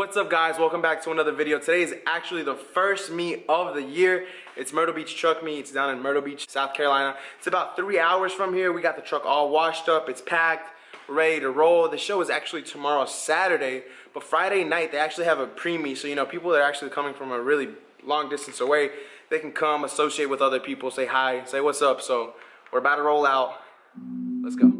What's up, guys? Welcome back to another video. Today is actually the first meet of the year. It's Myrtle Beach Truck meet. It's down in Myrtle Beach, South Carolina. It's about 3 hours from here. We got the truck all washed up. It's packed, ready to roll. The show is actually tomorrow, Saturday, but Friday night they actually have a pre-meet. So, you know, people that are actually coming from a really long distance away, they can come, associate with other people, say hi, say what's up. So we're about to roll out. Let's go.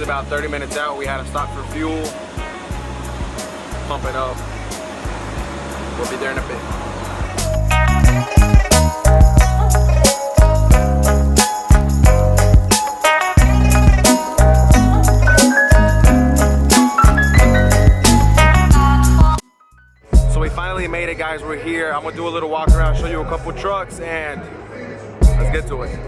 About 30 minutes out, we had to stop for fuel, pump it up. We'll be there in a bit. So we finally made it, guys. We're here. I'm gonna do a little walk around, show you a couple trucks, and let's get to it.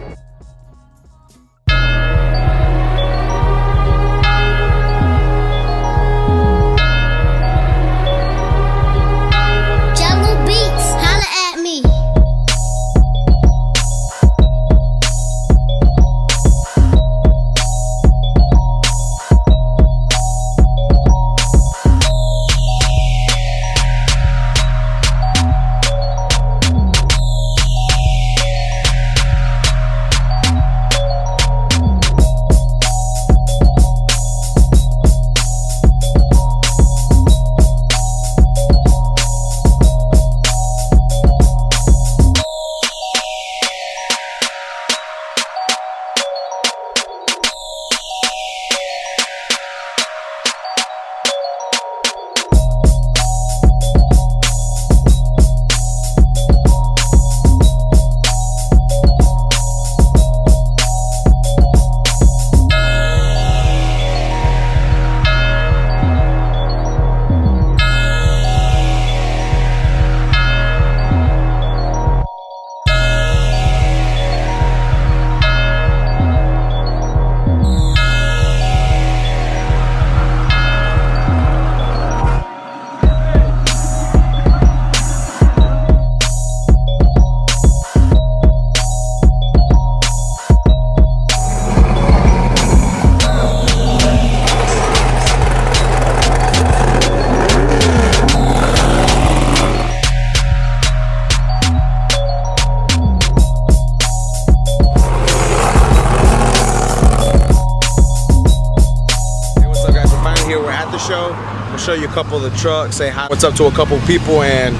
Show. We'll show you a couple of the trucks, say hi, what's up to a couple of people, and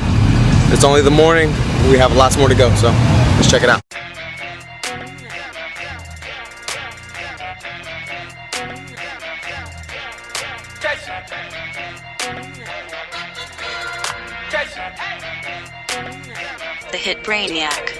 it's only the morning. We have lots more to go, so let's check it out. The hit Brainiac.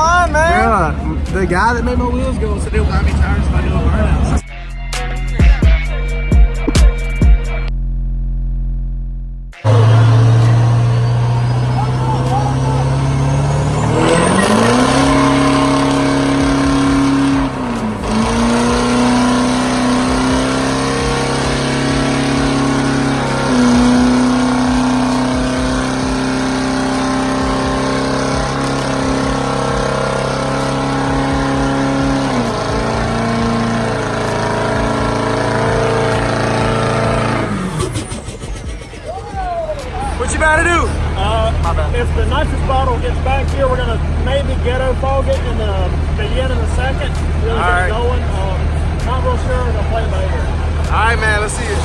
fun, man. Yeah, the guy that made my wheels go said he'll buy me tires if I do a burnout. What you about to do? If the nitrous bottle gets back here, we're gonna maybe ghetto fog it in the beginning of the second. Really All get right. it going. Not real sure. We're gonna play it by ear. All right, man. Let's see it.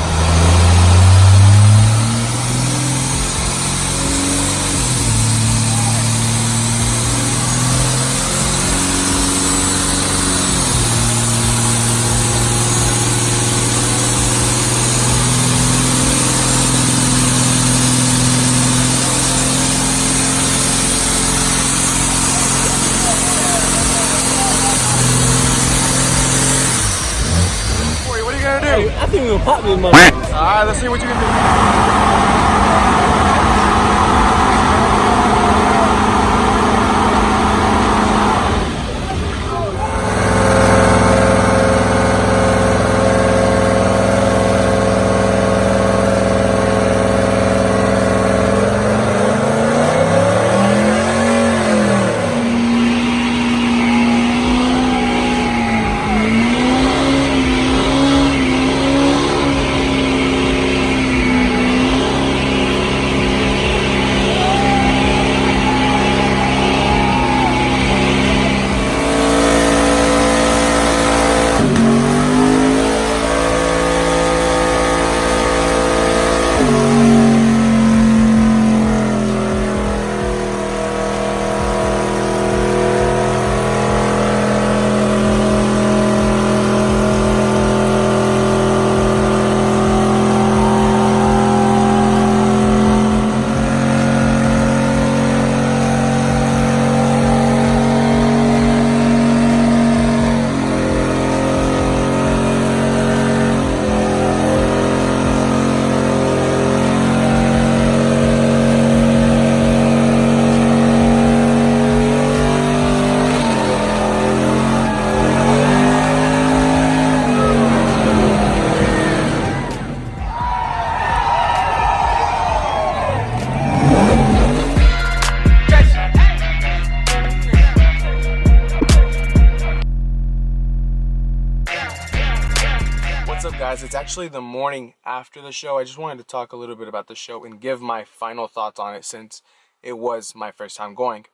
Corey, what are you gonna do? I think we're gonna pop these motherfuckers. All right, let's see what you can do. What's up, guys? It's actually the morning after the show. I just wanted to talk a little bit about the show and give my final thoughts on it since it was my first time going.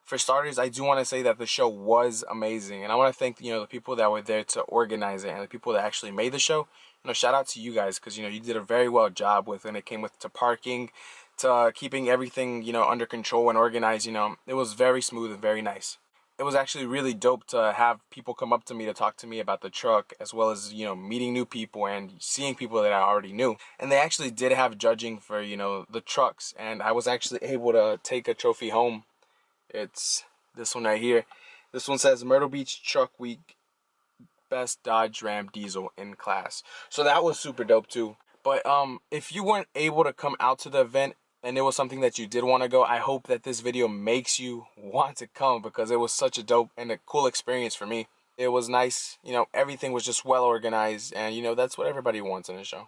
For starters, I do want to say that the show was amazing, and I want to thank the people that were there to organize it and the people that actually made the show. Shout out to you guys because you did a very well job with when it came to parking, to keeping everything under control and organized. It was very smooth and very nice. It was actually really dope to have people come up to me to talk to me about the truck, as well as meeting new people and seeing people that I already knew. And they actually did have judging for the trucks, and I was actually able to take a trophy home. It's this one right here. This one says Myrtle Beach Truck Week Best Dodge Ram Diesel in Class. So that was super dope too. But if you weren't able to come out to the event and it was something that you did want to go, I hope that this video makes you want to come because it was such a dope and a cool experience for me. It was nice, everything was just well organized, and that's what everybody wants in a show.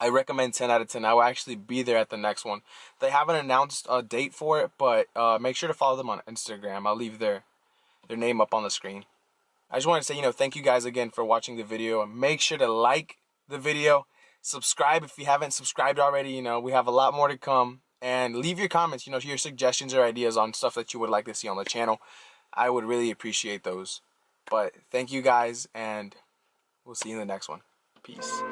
I recommend 10 out of 10. I will actually be there at the next one. They haven't announced a date for it, but make sure to follow them on Instagram. I'll leave their name up on the screen. I just want to say, thank you guys again for watching the video. Make sure to like the video. Subscribe if you haven't subscribed already. We have a lot more to come. And leave your comments, your suggestions or ideas on stuff that you would like to see on the channel. I would really appreciate those. But thank you guys, and we'll see you in the next one. Peace.